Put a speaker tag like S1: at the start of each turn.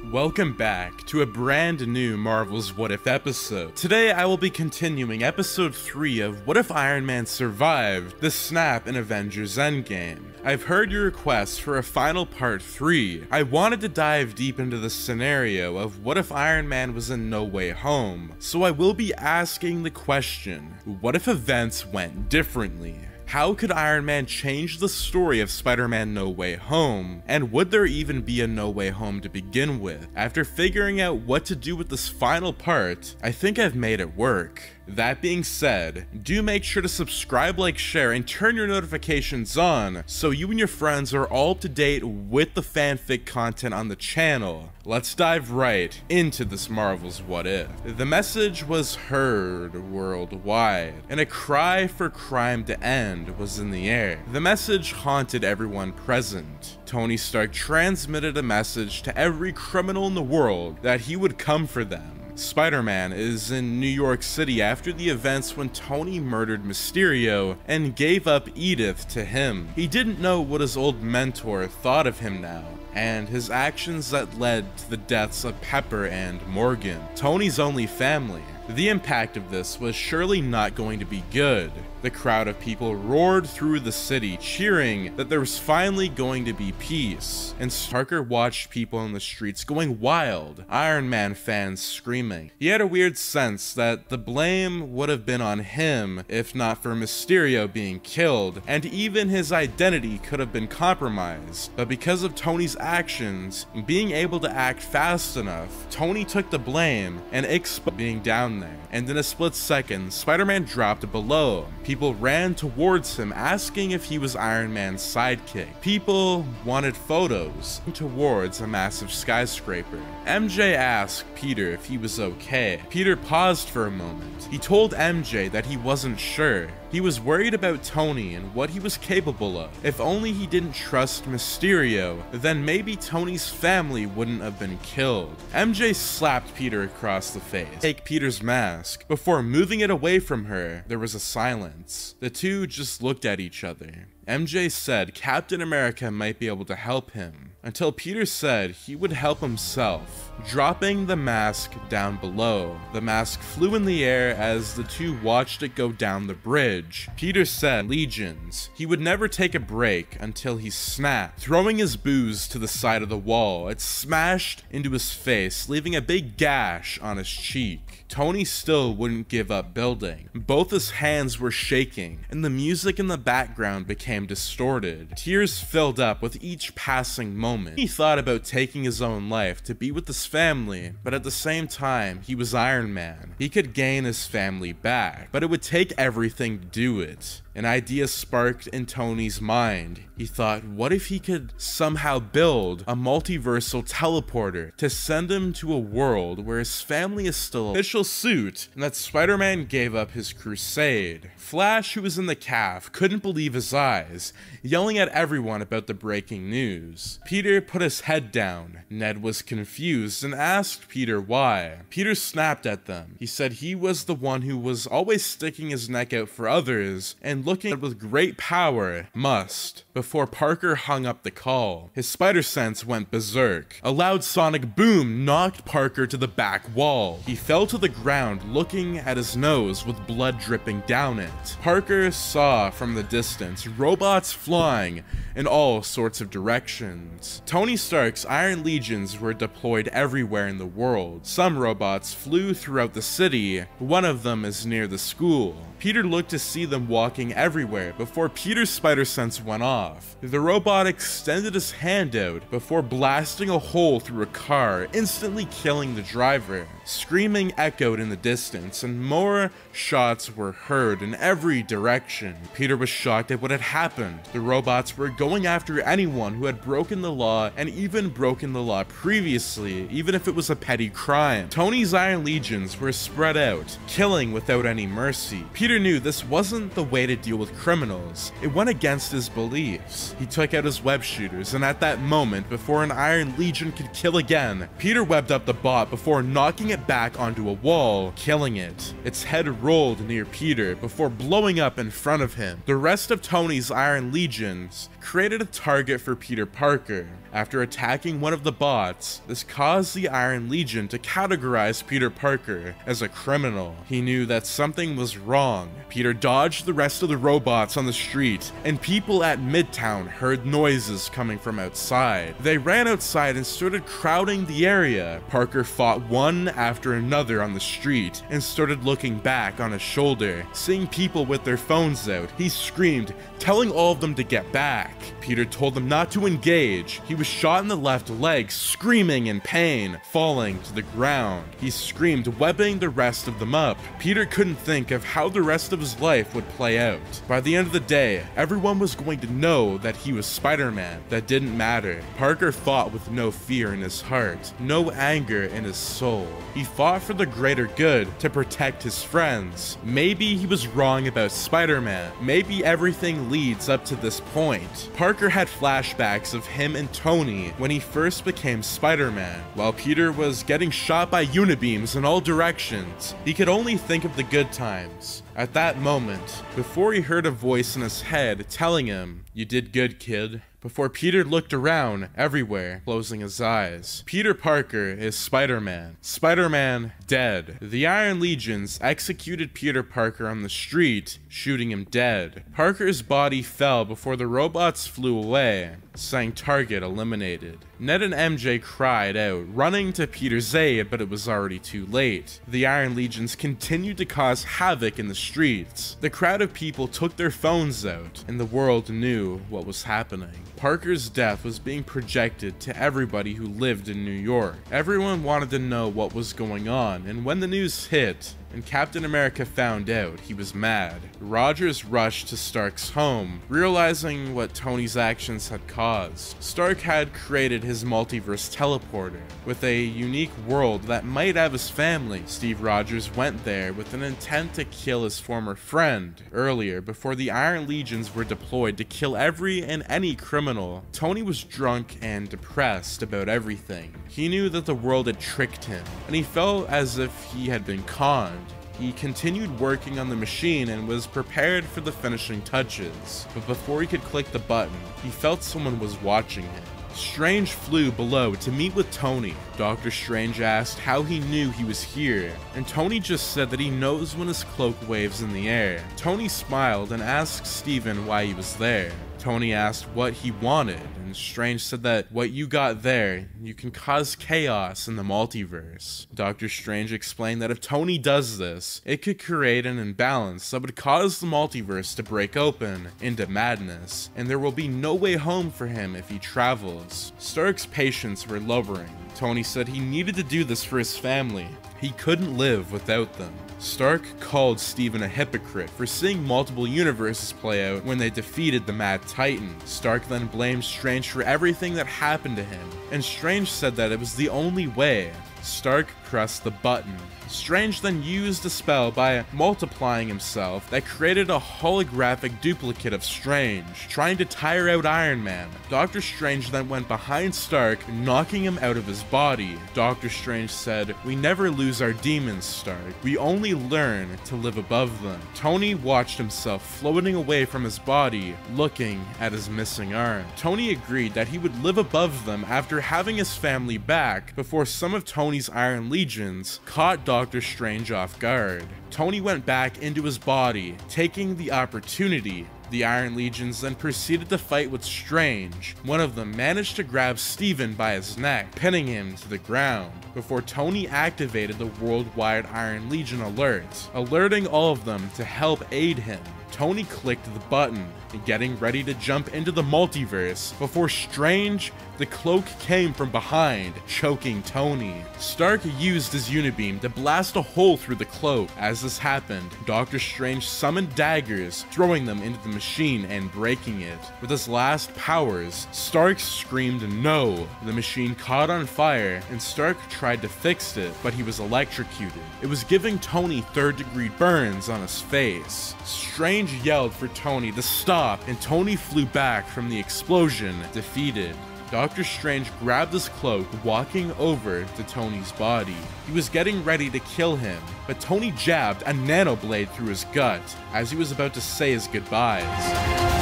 S1: Welcome back to a brand new Marvel's What If episode. Today I will be continuing episode 3 of What If Iron Man Survived the snap in Avengers Endgame. I've heard your requests for a final part 3. I wanted to dive deep into the scenario of what if Iron Man was in No Way Home, so I will be asking the question, what if events went differently? How could Iron Man change the story of Spider-Man No Way Home? And would there even be a No Way Home to begin with? After figuring out what to do with this final part, I think I've made it work. That being said, do make sure to subscribe, like, share, and turn your notifications on so you and your friends are all up to date with the fanfic content on the channel. Let's dive right into this Marvel's What If. The message was heard worldwide, and a cry for crime to end was in the air. The message haunted everyone present. Tony Stark transmitted a message to every criminal in the world that he would come for them. Spider-Man is in New York City after the events when Tony murdered Mysterio and gave up Edith to him. He didn't know what his old mentor thought of him now, and his actions that led to the deaths of Pepper and Morgan, Tony's only family. The impact of this was surely not going to be good. The crowd of people roared through the city, cheering that there was finally going to be peace, and Parker watched people in the streets going wild, Iron Man fans screaming. He had a weird sense that the blame would have been on him if not for Mysterio being killed, and even his identity could have been compromised. But because of Tony's actions, being able to act fast enough, Tony took the blame and exposed being down there. And in a split second, Spider-Man dropped below. People ran towards him asking if he was Iron Man's sidekick. People wanted photos towards a massive skyscraper. MJ asked Peter if he was okay. Peter paused for a moment. He told MJ that he wasn't sure. He was worried about Tony and what he was capable of. If only he didn't trust Mysterio, then maybe Tony's family wouldn't have been killed. MJ slapped Peter across the face. Take Peter's mask. Before moving it away from her, there was a silence. The two just looked at each other. MJ said Captain America might be able to help him, until Peter said he would help himself, dropping the mask down below. The mask flew in the air as the two watched it go down the bridge. Peter said legions. He would never take a break until he snapped, throwing his booze to the side of the wall. It smashed into his face, leaving a big gash on his cheek. Tony still wouldn't give up building. Both his hands were shaking, and the music in the background became distorted. Tears filled up with each passing moment. He thought about taking his own life to be with his family, but at the same time, he was Iron Man. He could gain his family back, but it would take everything to do it. An idea sparked in Tony's mind. He thought, what if he could somehow build a multiversal teleporter to send him to a world where his family is still in official suit, and that Spider-Man gave up his crusade. Flash, who was in the caf, couldn't believe his eyes, yelling at everyone about the breaking news. Peter put his head down. Ned was confused and asked Peter why. Peter snapped at them. He said he was the one who was always sticking his neck out for others and looking with great power must. Before Parker hung up the call, his spider sense went berserk. A loud sonic boom knocked Parker to the back wall. He fell to the ground looking at his nose with blood dripping down it. Parker saw from the distance robots flying in all sorts of directions. Tony Stark's Iron Legions were deployed everywhere in the world. Some robots flew throughout the city. One of them is near the school. Peter looked to see them walking everywhere before Peter's spider sense went off. The robot extended his hand out before blasting a hole through a car, instantly killing the driver. Screaming echoed in the distance, and more shots were heard in every direction. Peter was shocked at what had happened. The robots were going after anyone who had broken the law, and even broken the law previously, even if it was a petty crime. Tony's Iron Legions were spread out, killing without any mercy. Peter Peter knew this wasn't the way to deal with criminals. It went against his beliefs. He took out his web shooters, and at that moment, before an Iron Legion could kill again, Peter webbed up the bot before knocking it back onto a wall, killing it. Its head rolled near Peter before blowing up in front of him. The rest of Tony's Iron Legions created a target for Peter Parker. After attacking one of the bots, this caused the Iron Legion to categorize Peter Parker as a criminal. He knew that something was wrong. Peter dodged the rest of the robots on the street, and people at Midtown heard noises coming from outside. They ran outside and started crowding the area. Parker fought one after another on the street and started looking back on his shoulder. Seeing people with their phones out, he screamed, telling all of them to get back. Peter told them not to engage. He was shot in the left leg, screaming in pain, falling to the ground. He screamed, webbing the rest of them up. Peter couldn't think of how the rest of his life would play out. By the end of the day, everyone was going to know that he was Spider-Man. That didn't matter. Parker fought with no fear in his heart, no anger in his soul. He fought for the greater good, to protect his friends. Maybe he was wrong about Spider-Man. Maybe everything leads up to this point. Parker had flashbacks of him and Tony when he first became Spider-Man. While Peter was getting shot by unibeams in all directions, he could only think of the good times. At that moment, before he heard a voice in his head telling him, "You did good, kid." Before Peter looked around everywhere, closing his eyes. Peter Parker is Spider-Man. Spider-Man dead. The Iron Legions executed Peter Parker on the street, shooting him dead. Parker's body fell before the robots flew away, saying target eliminated. Ned and MJ cried out, running to Peter's aid, but it was already too late. The Iron Legions continued to cause havoc in the streets. The crowd of people took their phones out, and the world knew what was happening. Parker's death was being projected to everybody who lived in New York. Everyone wanted to know what was going on, and when the news hit, and Captain America found out, he was mad. Rogers rushed to Stark's home, realizing what Tony's actions had caused. Stark had created his multiverse teleporter, with a unique world that might have his family. Steve Rogers went there with an intent to kill his former friend. Earlier, before the Iron Legions were deployed to kill every and any criminal, Tony was drunk and depressed about everything. He knew that the world had tricked him, and he felt as if he had been conned. He continued working on the machine and was prepared for the finishing touches, but before he could click the button, he felt someone was watching him. Strange flew below to meet with Tony. Dr. Strange asked how he knew he was here, and Tony just said that he knows when his cloak waves in the air. Tony smiled and asked Steven why he was there. Tony asked what he wanted, and Strange said that what you got there, you can cause chaos in the multiverse. Dr. Strange explained that if Tony does this, it could create an imbalance that would cause the multiverse to break open into madness, and there will be no way home for him if he travels. Stark's patience were lowering. Tony said he needed to do this for his family. He couldn't live without them. Stark called Steven a hypocrite for seeing multiple universes play out when they defeated the Mad Titan. Stark then blamed Strange for everything that happened to him, and Strange said that it was the only way. Stark pressed the button. Strange then used a spell by multiplying himself that created a holographic duplicate of Strange, trying to tire out Iron Man. Dr. Strange then went behind Stark, knocking him out of his body. Dr. Strange said, "We never lose our demons, Stark. We only learn to live above them." Tony watched himself floating away from his body, looking at his missing arm. Tony agreed that he would live above them after having his family back, before some of Tony's Iron Legions caught Dr. Strange off guard. Tony went back into his body, taking the opportunity. The Iron Legions then proceeded to fight with Strange. One of them managed to grab Steven by his neck, pinning him to the ground, before Tony activated the worldwide Iron Legion alert, alerting all of them to help aid him. Tony clicked the button, getting ready to jump into the multiverse before Strange, the cloak came from behind, choking Tony. Stark used his unibeam to blast a hole through the cloak. As this happened, Doctor Strange summoned daggers, throwing them into the machine and breaking it. With his last powers, Stark screamed no. The machine caught on fire, and Stark tried to fix it, but he was electrocuted. It was giving Tony third-degree burns on his face. Strange yelled for Tony to stop, and Tony flew back from the explosion, defeated. Doctor Strange grabbed his cloak, walking over to Tony's body. He was getting ready to kill him, but Tony jabbed a nanoblade through his gut as he was about to say his goodbyes.